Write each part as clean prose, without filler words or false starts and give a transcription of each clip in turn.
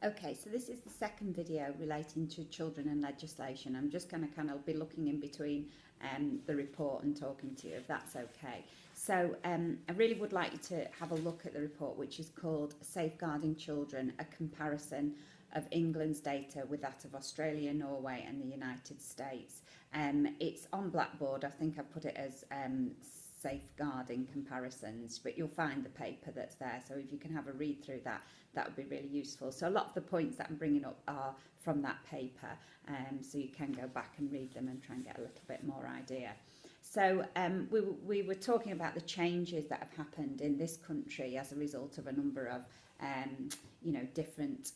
Okay, so this is the second video relating to children and legislation. I'm just going to kind of be looking in between the report and talking to you, if that's okay. So I really would like you to have a look at the report, which is called Safeguarding Children, a comparison of England's data with that of Australia, Norway and the United States. It's on Blackboard. I think I put it as safeguarding comparisons, but you'll find the paper that's there, so if you can have a read through that, that would be really useful. So a lot of the points that I'm bringing up are from that paper, so you can go back and read them and try and get a little bit more idea. So we were talking about the changes that have happened in this country as a result of a number of different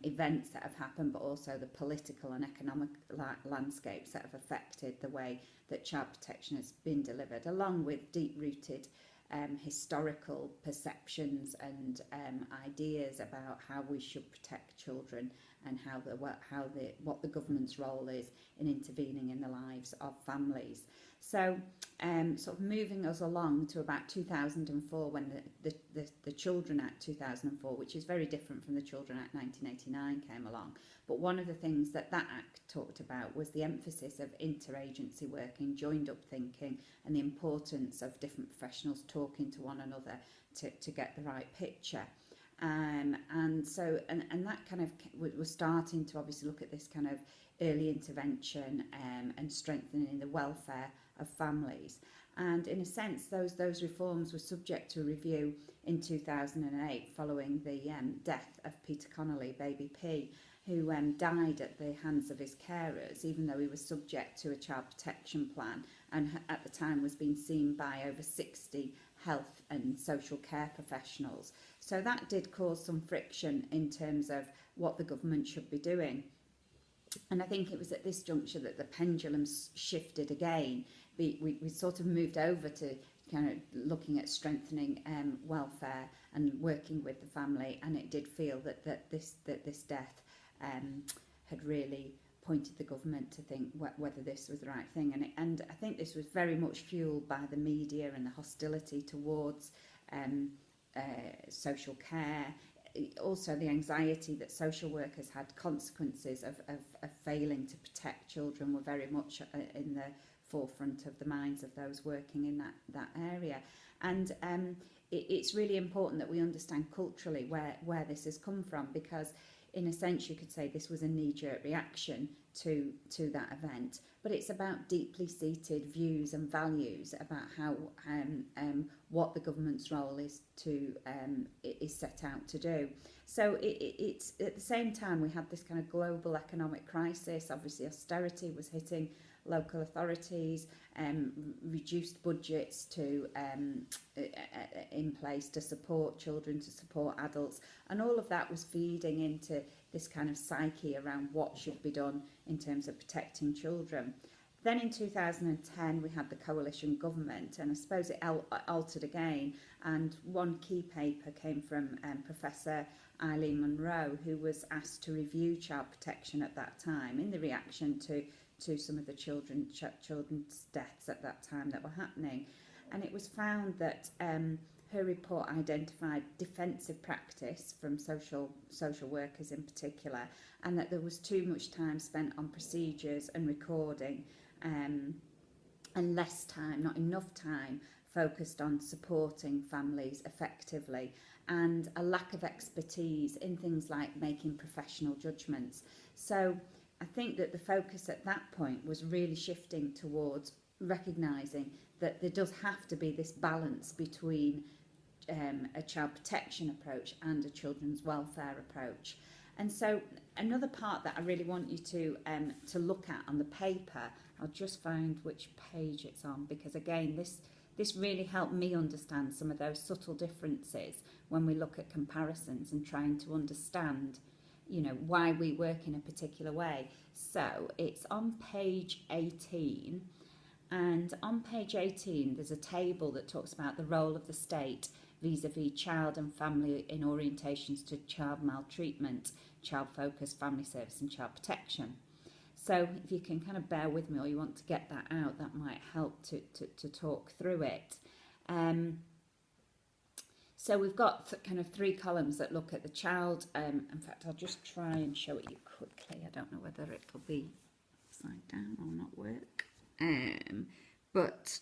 events that have happened, but also the political and economic landscapes that have affected the way that child protection has been delivered, along with deep-rooted historical perceptions and ideas about how we should protect children and what the government's role is in intervening in the lives of families. So sort of moving us along to about 2004, when the Children Act 2004, which is very different from the Children Act 1989, came along. But one of the things that act talked about was the emphasis of interagency working, joined up thinking, and the importance of different professionals talking to one another to get the right picture. And that kind of was starting to obviously look at this kind of early intervention and strengthening the welfare of families. And in a sense, those reforms were subject to a review in 2008 following the death of Peter Connolly, Baby P, who died at the hands of his carers, even though he was subject to a child protection plan and at the time was being seen by over 60 health and social care professionals. So that did cause some friction in terms of what the government should be doing. And I think it was at this juncture that the pendulum shifted again. We sort of moved over to kind of looking at strengthening welfare and working with the family, and it did feel that this death had really pointed the government to think whether this was the right thing. And I think this was very much fueled by the media and the hostility towards social care. Also the anxiety that social workers had consequences of failing to protect children were very much in the forefront of the minds of those working in that area. And it's really important that we understand culturally where this has come from, because in a sense you could say this was a knee-jerk reaction to that event, but it's about deeply seated views and values about how what the government's role is set out to do. So it's at the same time we had this kind of global economic crisis. Obviously austerity was hitting local authorities, reduced budgets to in place to support children, to support adults, and all of that was feeding into this kind of psyche around what should be done in terms of protecting children. Then in 2010 we had the coalition government, and I suppose it altered again, and one key paper came from Professor Eileen Munro, who was asked to review child protection at that time in the reaction to some of the children's deaths at that time that were happening. And it was found that her report identified defensive practice from social workers in particular, and that there was too much time spent on procedures and recording, and less time, not enough time, focused on supporting families effectively, and a lack of expertise in things like making professional judgments. So I think that the focus at that point was really shifting towards recognising that there does have to be this balance between a child protection approach and a children's welfare approach. And so another part that I really want you to look at on the paper, I'll just find which page it's on, because again this really helped me understand some of those subtle differences when we look at comparisons and trying to understand, you know, why we work in a particular way. So it's on page 18, and on page 18 there's a table that talks about the role of the state vis-a-vis child and family in orientations to child maltreatment, child focused family service and child protection. So if you can kind of bear with me, or you want to get that out, that might help to talk through it. So we've got kind of three columns that look at the child. In fact, I'll just try and show it you quickly. I don't know whether it'll be upside down or not work. But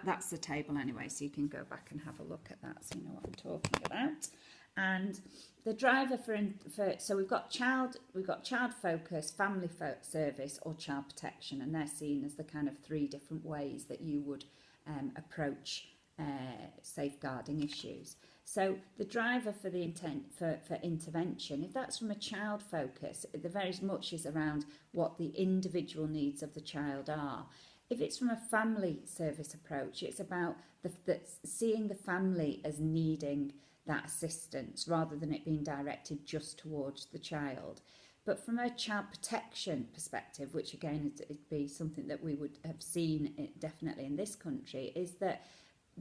that's the table anyway, so you can go back and have a look at that so you know what I'm talking about. And the driver so we've got child focus, family service, or child protection, and they're seen as the kind of three different ways that you would approach safeguarding issues. So the driver for the for intervention, if that's from a child focus, the very much is around what the individual needs of the child are. If it's from a family service approach, it's about seeing the family as needing that assistance rather than it being directed just towards the child. But from a child protection perspective, which again it'd be something that we would have seen definitely in this country, is that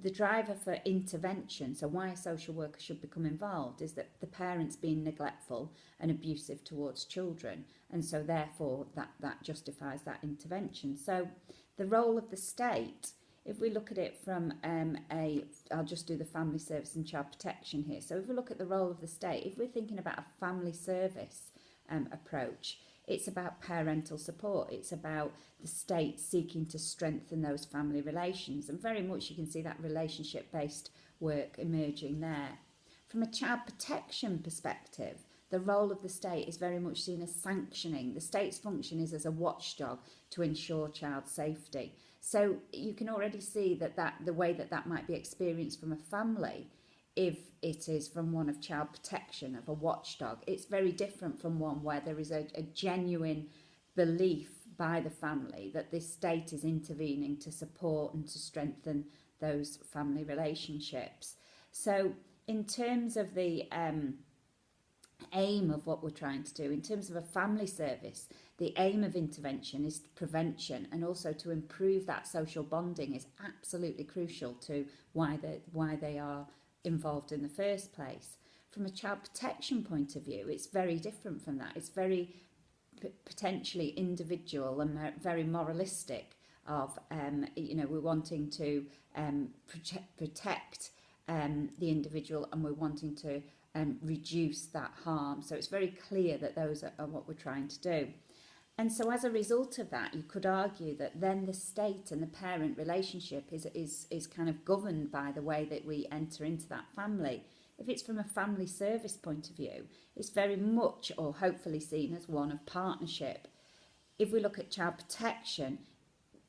the driver for intervention, so why a social worker should become involved, is that the parents being neglectful and abusive towards children, and so therefore that justifies that intervention. So the role of the state, if we look at it from I'll just do the family service and child protection here. So if we look at the role of the state, if we're thinking about a family service approach, it's about parental support. It's about the state seeking to strengthen those family relations, and very much you can see that relationship-based work emerging there. From a child protection perspective, the role of the state is very much seen as sanctioning. The state's function is as a watchdog to ensure child safety. So you can already see that the way that might be experienced from a family, if it is from one of child protection, of a watchdog, it's very different from one where there is a genuine belief by the family that this state is intervening to support and to strengthen those family relationships. So in terms of the aim of what we're trying to do, in terms of a family service, the aim of intervention is prevention, and also to improve that social bonding is absolutely crucial to why they are involved in the first place. From a child protection point of view, it's very different from that. It's very potentially individual and very moralistic of we're wanting to protect the individual, and we're wanting to reduce that harm. So it's very clear that those are what we're trying to do. And so as a result of that, you could argue that then the state and the parent relationship is kind of governed by the way that we enter into that family. If it's from a family service point of view, it's very much, or hopefully seen as, one of partnership. If we look at child protection,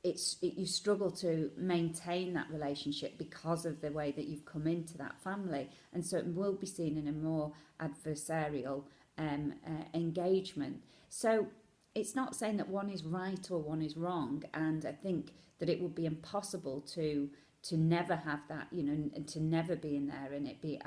you struggle to maintain that relationship because of the way that you've come into that family, and so it will be seen in a more adversarial engagement. So it's not saying that one is right or one is wrong, and I think that it would be impossible to never have that, and to never be in there and it be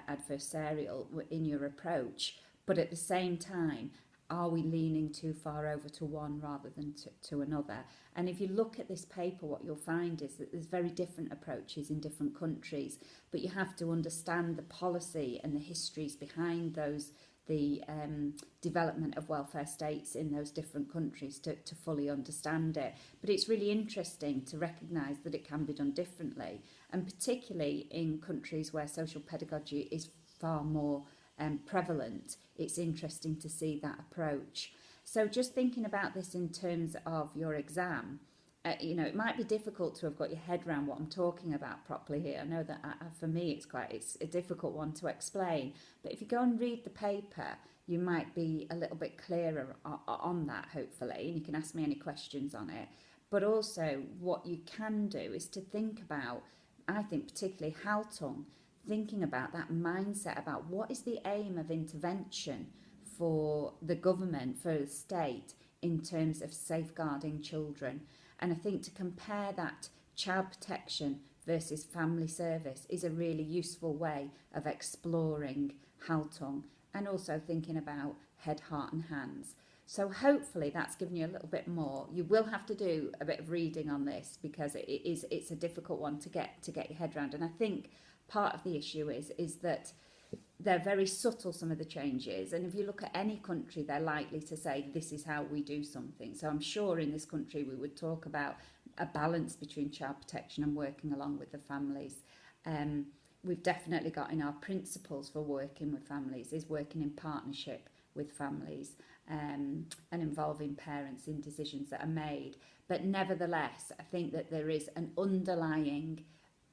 adversarial in your approach. But at the same time, are we leaning too far over to one rather than to another? And if you look at this paper, what you'll find is that there's very different approaches in different countries, but you have to understand the policy and the histories behind the development of welfare states in those different countries to fully understand it. But it's really interesting to recognise that it can be done differently, and particularly in countries where social pedagogy is far more prevalent, it's interesting to see that approach. So just thinking about this in terms of your exam, it might be difficult to have got your head around what I'm talking about properly here. I know that for me it's a difficult one to explain, but if you go and read the paper, you might be a little bit clearer on that, hopefully, and you can ask me any questions on it. But also what you can do is to think about, I think particularly Haltung, thinking about that mindset about what is the aim of intervention for the government, for the state, in terms of safeguarding children. And I think to compare that child protection versus family service is a really useful way of exploring Haltung, and also thinking about head, heart and hands. So hopefully that's given you a little bit more. You will have to do a bit of reading on this because it's a difficult one to get your head around. And I think part of the issue is that they're very subtle, some of the changes, and if you look at any country, they're likely to say this is how we do something. So I'm sure in this country we would talk about a balance between child protection and working along with the families. We've definitely got in our principles for working with families is working in partnership with families, and involving parents in decisions that are made. But nevertheless, I think that there is an underlying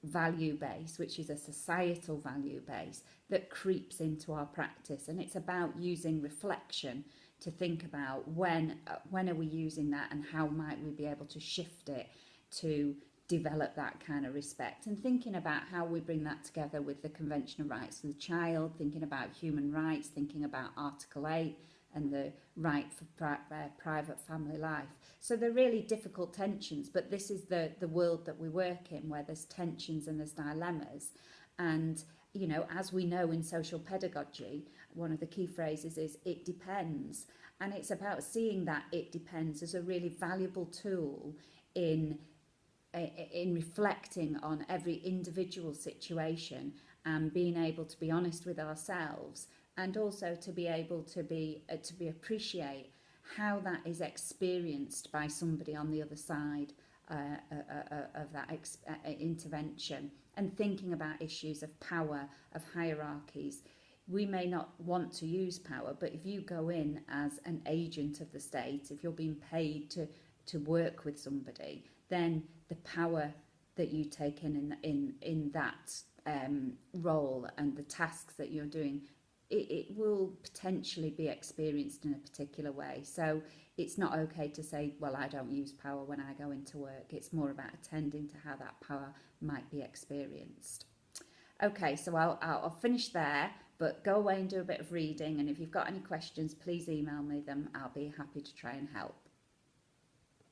value base, which is a societal value base, that creeps into our practice, and it's about using reflection to think about when are we using that, and how might we be able to shift it to develop that kind of respect, and thinking about how we bring that together with the Convention of Rights of the Child, thinking about human rights, thinking about Article 8 and the right for private family life. So they're really difficult tensions, but this is the world that we work in, where there's tensions and there's dilemmas. And, you know, as we know in social pedagogy, one of the key phrases is "it depends." And it's about seeing that "it depends" as a really valuable tool in reflecting on every individual situation and being able to be honest with ourselves, and also to be able to appreciate how that is experienced by somebody on the other side of that intervention, and thinking about issues of power, of hierarchies. We may not want to use power, but if you go in as an agent of the state, if you're being paid to work with somebody, then the power that you take in that role and the tasks that you're doing, it will potentially be experienced in a particular way. So it's not okay to say, well, I don't use power when I go into work. It's more about attending to how that power might be experienced. Okay, so I'll finish there, but go away and do a bit of reading, and if you've got any questions, please email me them. I'll be happy to try and help.